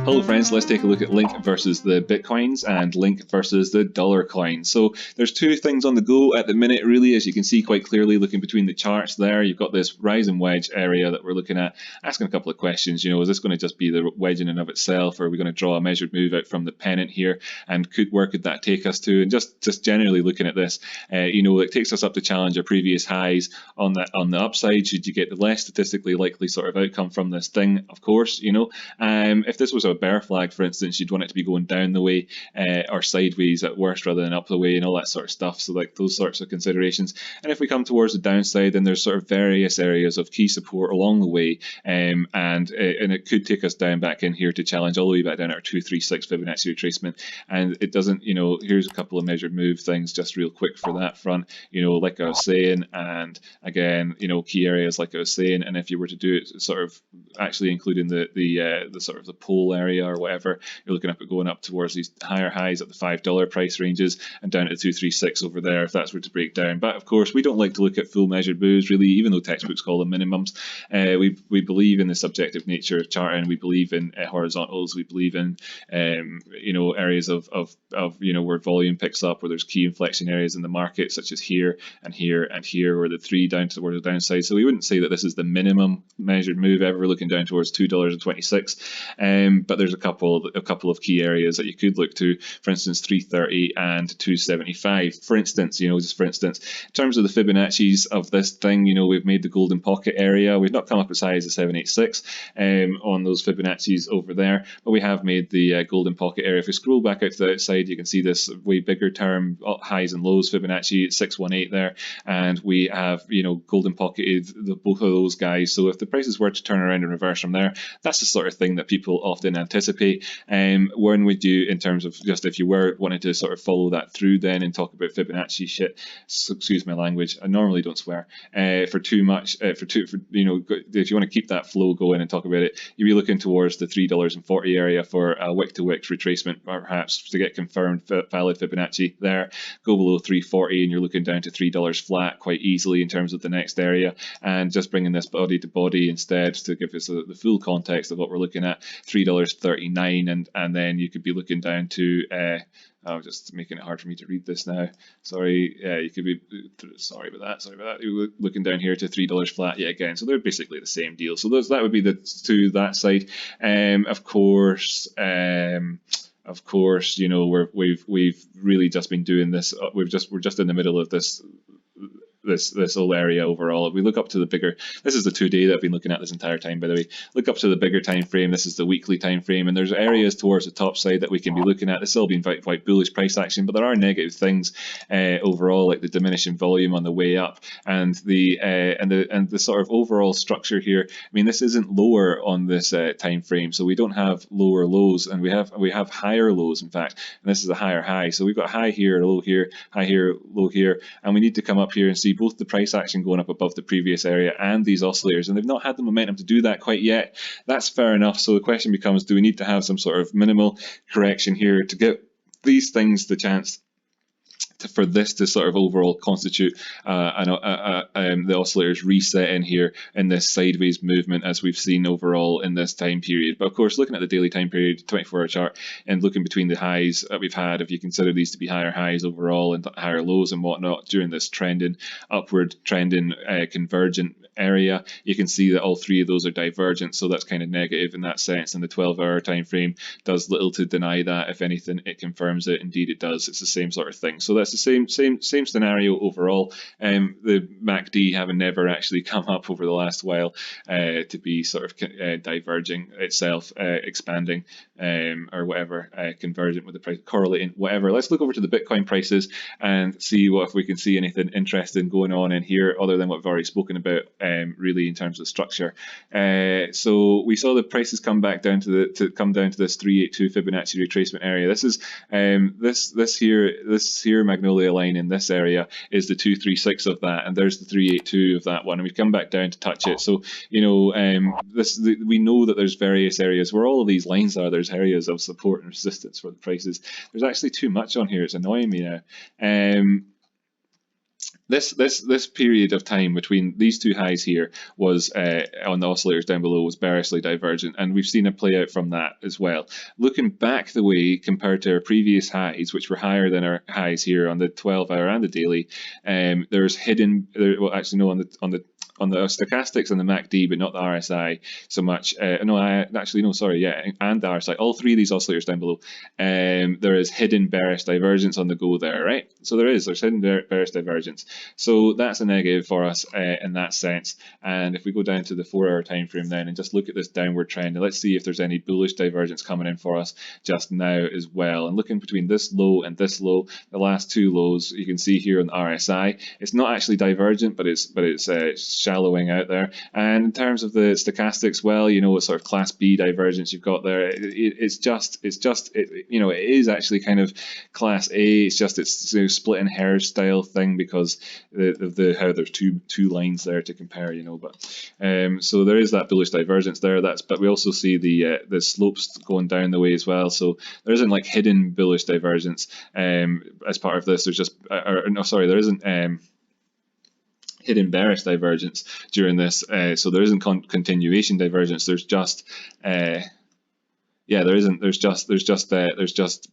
Hello friends, let's take a look at Link versus the Bitcoins and Link versus the dollar coin. So there's two things on the go at the minute really, as you can see quite clearly looking between the charts there. You've got this rise and wedge area that we're looking at, asking a couple of questions. Is this going to just be the wedge in and of itself, or are we going to draw a measured move out from the pennant here, and where could that take us to? And just generally looking at this, it takes us up to challenge our previous highs on the upside. Should you get the less statistically likely sort of outcome from this thing, of course, if this was a bear flag, for instance, you'd want it to be going down the way or sideways at worst rather than up the way and all that sort of stuff. So like those sorts of considerations. And if we come towards the downside, then there's sort of various areas of key support along the way, and it could take us down back in here to challenge all the way back down at our 236 Fibonacci retracement. And it doesn't, here's a couple of measured move things just real quick for that front, like I was saying, and again, key areas like I was saying. And if you were to do it sort of actually including the sort of the pole area or whatever, you're looking up at going up towards these higher highs at the $5 price ranges and down to 236 over there if that's were to break down. But of course, we don't like to look at full measured moves really, even though textbooks call them minimums. We believe in the subjective nature of charting. We believe in horizontals. We believe in areas of where volume picks up, where there's key inflection areas in the market, such as here and here and here, where the three down towards the downside. So we wouldn't say that this is the minimum measured move ever, looking down towards $2.26. But there's a couple of key areas that you could look to, for instance 330 and 275, for instance. Just for instance, in terms of the Fibonacci's of this thing, we've made the golden pocket area. We've not come up as high as the 786 on those Fibonacci's over there, but we have made the golden pocket area. If we scroll back out to the outside, you can see this way bigger term, highs and lows Fibonacci, 618 there, and we have golden pocketed both of those guys. So if the prices were to turn around and reverse from there, that's the sort of thing that people often anticipate. When would you, in terms of just if you were wanting to sort of follow that through then and talk about Fibonacci shit, so, excuse my language, I normally don't swear for too much, if you want to keep that flow going and talk about it, you'd be looking towards the $3.40 area for a wick to wick retracement, perhaps to get confirmed valid Fibonacci there. Go below 340 and you're looking down to $3 flat quite easily in terms of the next area, and just bringing this body to body instead to give us the full context of what we're looking at, $3.39, and then you could be looking down to I'm just making it hard for me to read this now. Sorry, you could be sorry about that. You're looking down here to $3 flat yet again. So they're basically the same deal. So that would be the to that side. Of course, we've really just been doing this. We're just in the middle of this whole area overall. If we look up to the bigger, this is the 2-day that I've been looking at this entire time, by the way. Look up to the bigger time frame. This is the weekly time frame, and there's areas towards the top side that we can be looking at. This has all been quite bullish price action, but there are negative things overall, like the diminishing volume on the way up, and the sort of overall structure here. I mean, this isn't lower on this time frame, so we don't have lower lows, and we have higher lows, in fact, and this is a higher high. So we've got high here, low here, high here, low here, and we need to come up here and see both the price action going up above the previous area and these oscillators, and they've not had the momentum to do that quite yet. That's fair enough. So the question becomes, do we need to have some sort of minimal correction here to give these things the chance for this to sort of overall constitute the oscillators reset in here in this sideways movement as we've seen overall in this time period. But of course, looking at the daily time period, 24-hour chart, and looking between the highs that we've had, if you consider these to be higher highs overall and higher lows and whatnot during this upward trending convergent area, you can see that all three of those are divergent, so that's kind of negative in that sense, and the 12-hour time frame does little to deny that. If anything, it confirms it. Indeed it does. It's the same sort of thing. So that's the same scenario overall. The MACD having never actually come up over the last while to be sort of diverging itself, expanding or whatever, convergent with the price, correlating, whatever. Let's look over to the Bitcoin prices and see if we can see anything interesting going on in here other than what we've already spoken about, really in terms of structure. So we saw the prices come back down to this 382 Fibonacci retracement area. This is this here Magnolia line in this area is the 236 of that, and there's the 382 of that one, and we've come back down to touch it. So we know that there's various areas where all of these lines are. There's areas of support and resistance for the prices. There's actually too much on here. It's annoying me now. this period of time between these two highs here was on the oscillators down below was bearishly divergent, and we've seen a play out from that as well. Looking back the way compared to our previous highs, which were higher than our highs here on the 12-hour and the daily, there's hidden. Well, actually, no, on the stochastics and the MACD, but not the RSI so much. And the RSI. All three of these oscillators down below, there is hidden bearish divergence on the go there, right? So there's hidden bearish divergence. So that's a negative for us in that sense. And if we go down to the 4-hour time frame then and just look at this downward trend, and let's see if there's any bullish divergence coming in for us just now as well. And looking between this low and this low, the last two lows, you can see here on the RSI, it's not actually divergent, but it's shallowing out there. And in terms of the stochastics, well, what sort of class B divergence you've got there. It is actually kind of class A. It's just split in hairs style thing because of how there's two lines there to compare. But so there is that bullish divergence there. But we also see the slopes going down the way as well. So there isn't like hidden bullish divergence as part of this. There's just there isn't hidden bearish divergence during this, so there isn't continuation divergence. There's just there's just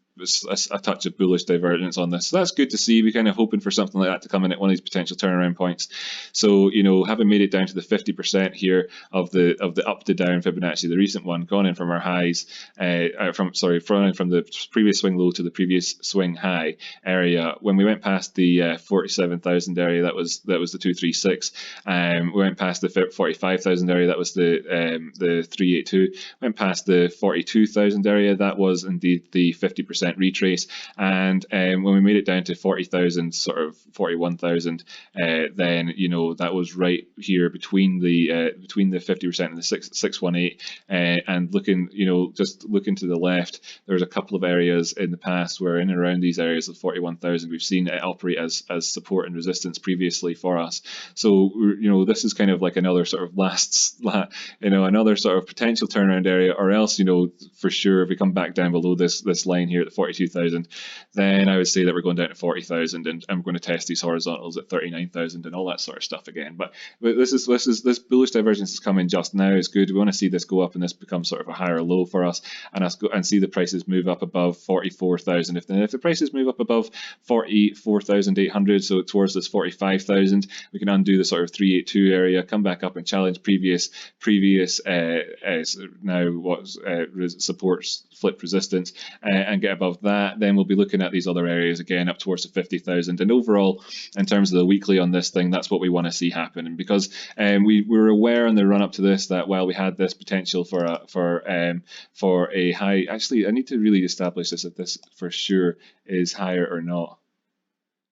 a touch of bullish divergence on this. So that's good to see. We're kind of hoping for something like that to come in at one of these potential turnaround points. So, having made it down to the 50% here of the up to down Fibonacci, the recent one, gone in from our highs, from the previous swing low to the previous swing high area. When we went past the 47,000 area, that was the 236. We went past the 45,000 area, that was the 382. Went past the 42,000 area, that was indeed the 50% retrace. And when we made it down to 40,000, sort of 41,000, then that was right here between the 50% and the 618. And looking to the left, there's a couple of areas in the past where in and around these areas of 41,000, we've seen it operate as support and resistance previously for us. So this is kind of like another sort of another sort of potential turnaround area, or else for sure if we come back down below this line here at 42,000, then I would say that we're going down to 40,000, and I'm going to test these horizontals at 39,000 and all that sort of stuff again. But this bullish divergence is coming just now is good. We want to see this go up and this become sort of a higher low for us, and us go and see the prices move up above 44,000. If the prices move up above 44,800, so towards this 45,000, we can undo the sort of 382 area, come back up and challenge previous now what's supports flip resistance, and get above that. Then we'll be looking at these other areas again up towards the 50,000. And overall, in terms of the weekly on this thing, that's what we want to see happen. And because we were aware in the run up to this that while we had this potential for a high, actually I need to really establish this, if this for sure is higher or not.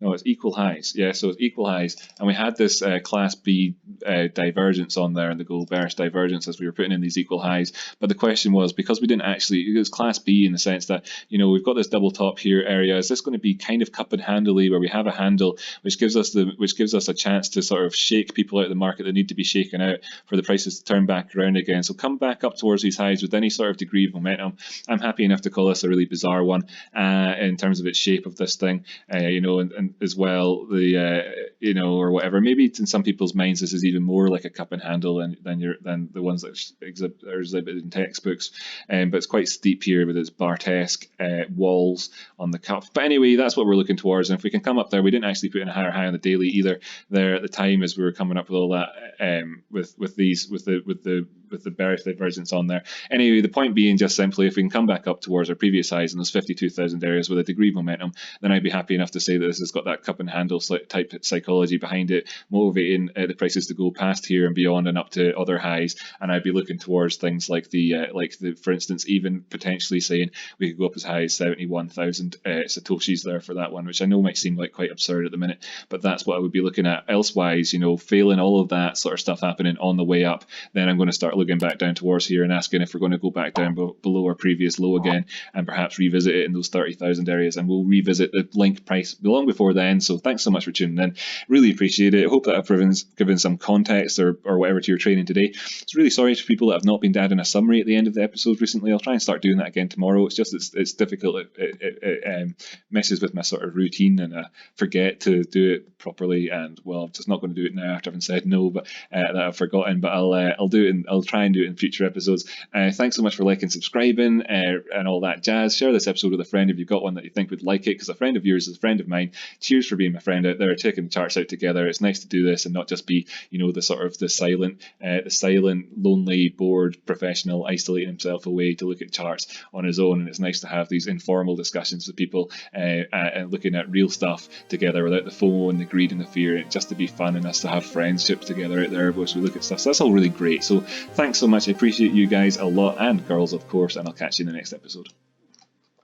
No, it's equal highs. Yeah, so it's equal highs. And we had this class B divergence on there, and the gold bearish divergence as we were putting in these equal highs. But the question was, because we didn't actually, it was class B in the sense that, we've got this double top here area. Is this going to be kind of cup and handly, where we have a handle which gives us a chance to sort of shake people out of the market that need to be shaken out for the prices to turn back around again? So come back up towards these highs with any sort of degree of momentum. I'm happy enough to call this a really bizarre one in terms of its shape of this thing, and as well or whatever. Maybe in some people's minds this is even more like a cup and handle than the ones that are exhibited in textbooks, but it's quite steep here with its Bartesque walls on the cup. But anyway, that's what we're looking towards, and if we can come up there, we didn't actually put in a higher high on the daily either there at the time as we were coming up with all that with the bearish divergence on there. Anyway, the point being just simply, if we can come back up towards our previous highs in those 52,000 areas with a degree of momentum, then I'd be happy enough to say that this has got that cup and handle type psychology behind it, motivating the prices to go past here and beyond and up to other highs. And I'd be looking towards things like for instance, even potentially saying we could go up as high as 71,000 satoshis there for that one, which I know might seem like quite absurd at the minute, but that's what I would be looking at. Elsewise, failing all of that sort of stuff happening on the way up, then I'm going to start looking back down towards here and asking if we're going to go back down below our previous low again and perhaps revisit it in those 30,000 areas, and we'll revisit the link price long before then. So thanks so much for tuning in. Really appreciate it. I hope that I've given some context or whatever to your training today. It's really sorry to people that have not been adding a summary at the end of the episodes recently. I'll try and start doing that again tomorrow. It's just it's difficult. It messes with my sort of routine, and I forget to do it properly, and well, I'm just not going to do it now after having said no, but that I've forgotten. But I'll do it, and I'll try and do it in future episodes. Thanks so much for liking, subscribing, and all that jazz. Share this episode with a friend if you've got one that you think would like it, because a friend of yours is a friend of mine. Cheers for being my friend out there, taking the charts out together. It's nice to do this and not just be, the sort of the silent, lonely, bored professional isolating himself away to look at charts on his own. And it's nice to have these informal discussions with people and looking at real stuff together without the FOMO and the greed and the fear, and just to be fun and us to have friendships together out there as we look at stuff. So that's all really great. So thanks so much. I appreciate you guys a lot, and girls, of course, and I'll catch you in the next episode.